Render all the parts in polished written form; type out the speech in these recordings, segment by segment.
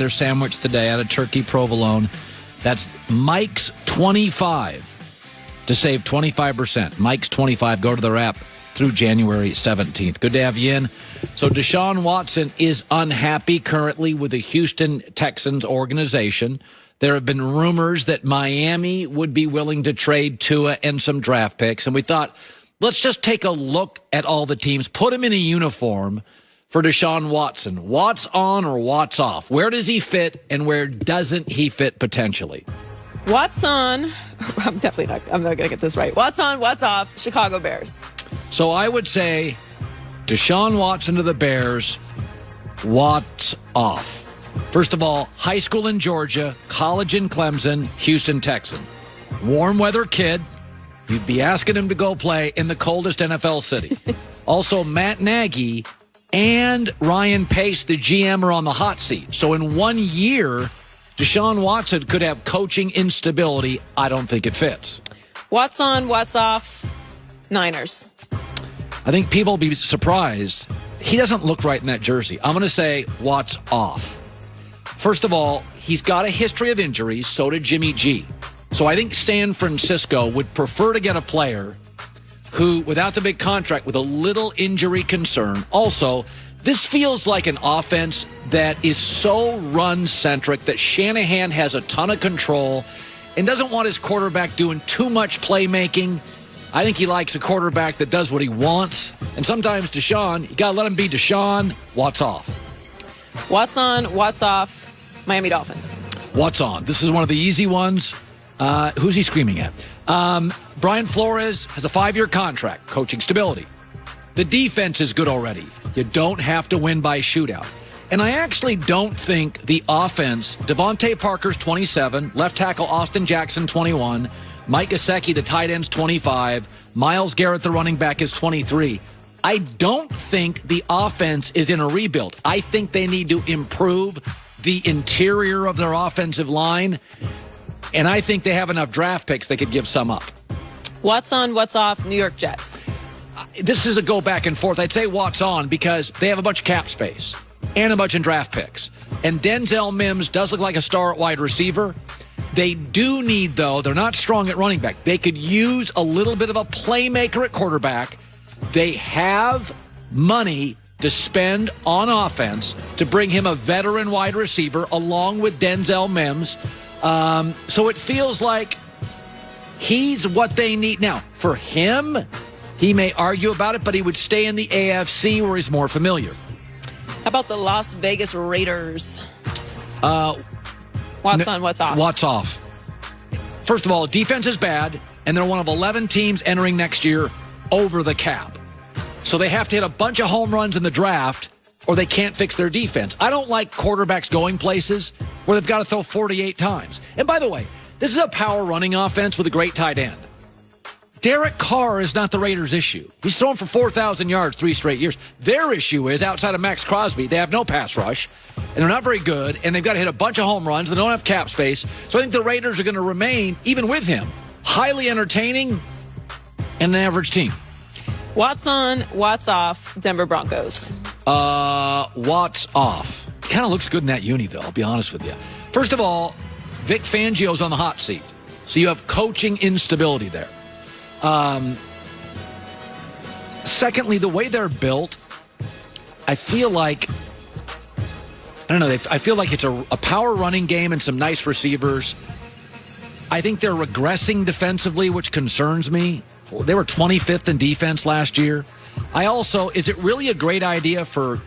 their sandwich today out of turkey provolone. That's Mike's 25 to save 25%. Mike's 25. Go to their app through January 17th. Good to have you in. So Deshaun Watson is unhappy currently with the Houston Texans organization. There have been rumors that Miami would be willing to trade Tua and some draft picks. And we thought, let's just take a look at all the teams, put him in a uniform for Deshaun Watson. Watts on or Watts off? Where does he fit and where doesn't he fit potentially? Watts on. I'm not going to get this right. Watts on, Watts off, Chicago Bears. So I would say Deshaun Watson to the Bears, Watts off. First of all, high school in Georgia, college in Clemson, Houston Texan. Warm weather kid. You'd be asking him to go play in the coldest NFL city. Also, Matt Nagy and Ryan Pace, the GM, are on the hot seat. So in 1 year, Deshaun Watson could have coaching instability. I don't think it fits. Watts on, Watts off, Niners. I think people will be surprised. He doesn't look right in that jersey. I'm going to say Watts off. First of all, he's got a history of injuries. So did Jimmy G. So I think San Francisco would prefer to get a player who, without the big contract, with a little injury concern. Also, this feels like an offense that is so run-centric that Shanahan has a ton of control and doesn't want his quarterback doing too much playmaking. I think he likes a quarterback that does what he wants. And sometimes Deshaun, you got to let him be Deshaun. Watts off. Watts on, Watts off, Miami Dolphins. Watts on. This is one of the easy ones. Who's he screaming at? Brian Flores has a 5-year contract, coaching stability. The defense is good already. You don't have to win by shootout. And I actually don't think the offense, Devontae Parker's 27, left tackle Austin Jackson 21, Mike Gesicki, the tight end's 25, Myles Garrett, the running back, is 23. I don't think the offense is in a rebuild. I think they need to improve the interior of their offensive line. And I think they have enough draft picks they could give some up. Watts on, Watts off, New York Jets. This is a go back and forth. I'd say Watts on because they have a bunch of cap space and a bunch of draft picks. And Denzel Mims does look like a star at wide receiver. They do need, though, they're not strong at running back. They could use a little bit of a playmaker at quarterback. They have money to spend on offense to bring him a veteran wide receiver along with Denzel Mims. So it feels like he's what they need. Now, for him, he may argue about it, but he would stay in the AFC where he's more familiar. How about the Las Vegas Raiders? Watts on, Watts off? Watts off. First of all, defense is bad, and they're one of 11 teams entering next year over the cap. So they have to hit a bunch of home runs in the draft, or they can't fix their defense. I don't like quarterbacks going places where they've got to throw 48 times. And by the way, this is a power running offense with a great tight end. Derek Carr is not the Raiders' issue. He's thrown for 4,000 yards 3 straight years. Their issue is, outside of Max Crosby, they have no pass rush, and they're not very good, and they've got to hit a bunch of home runs. They don't have cap space. So I think the Raiders are going to remain, even with him, highly entertaining and an average team. Watts on, Watts off, Denver Broncos. Watts off. Kind of looks good in that uni, though, I'll be honest with you. First of all, Vic Fangio's on the hot seat. So you have coaching instability there. Secondly, the way they're built, I feel like, I don't know, I feel like it's a power running game and some nice receivers. I think they're regressing defensively, which concerns me. They were 25th in defense last year. Is it really a great idea for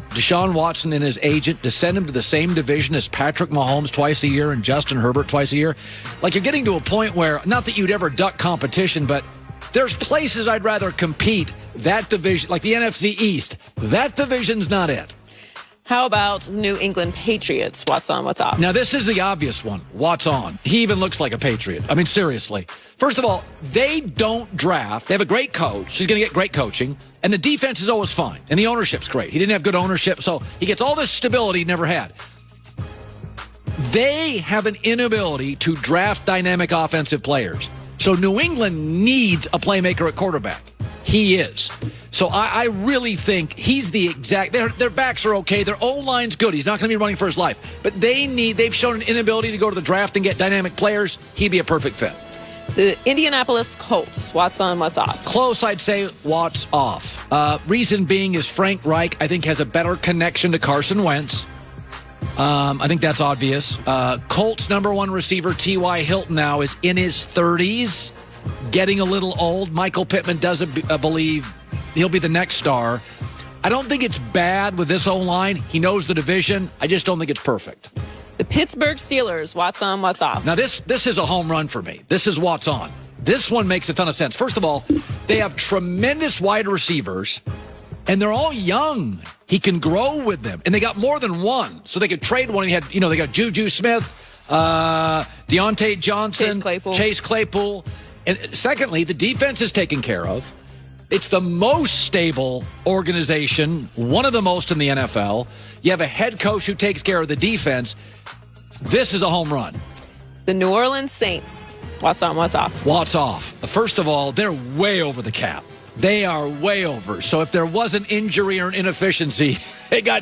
Deshaun Watson and his agent to send him to the same division as Patrick Mahomes twice a year and Justin Herbert twice a year? Like, you're getting to a point where, not that you'd ever duck competition, but there's places I'd rather compete. That division, like the NFC East, that division's not it. How about New England Patriots? Watts on, Watts off? Now, this is the obvious one. Watts on. He even looks like a Patriot. I mean, seriously. First of all, they don't draft. They have a great coach. He's going to get great coaching. And the defense is always fine. And the ownership's great. He didn't have good ownership, so he gets all this stability he never had. They have an inability to draft dynamic offensive players. So New England needs a playmaker at quarterback. He is. So I really think he's the exact. Their backs are okay. Their O-line's good. He's not going to be running for his life. But they've shown an inability to go to the draft and get dynamic players. He'd be a perfect fit. The Indianapolis Colts. Watts on, Watts off. Close, I'd say Watts off. Reason being is Frank Reich, I think, has a better connection to Carson Wentz. I think that's obvious. Colts' number one receiver, T.Y. Hilton, now is in his 30s, getting a little old. Michael Pittman doesn't believe he'll be the next star. I don't think it's bad with this O-line. He knows the division. I just don't think it's perfect. The Pittsburgh Steelers. Watts on, Watts off. Now, this is a home run for me. This is Watts on. This one makes a ton of sense. First of all, they have tremendous wide receivers, and they're all young. He can grow with them. And they got more than one. So they could trade one. He had, they got Juju Smith, Deontay Johnson, Chase Claypool. And secondly, the defense is taken care of. It's the most stable organization, one of the most in the NFL. You have a head coach who takes care of the defense. This is a home run. The New Orleans Saints. Watts on, Watts off. Watts off. First of all, they're way over the cap. They are way over. So if there was an injury or an inefficiency, they got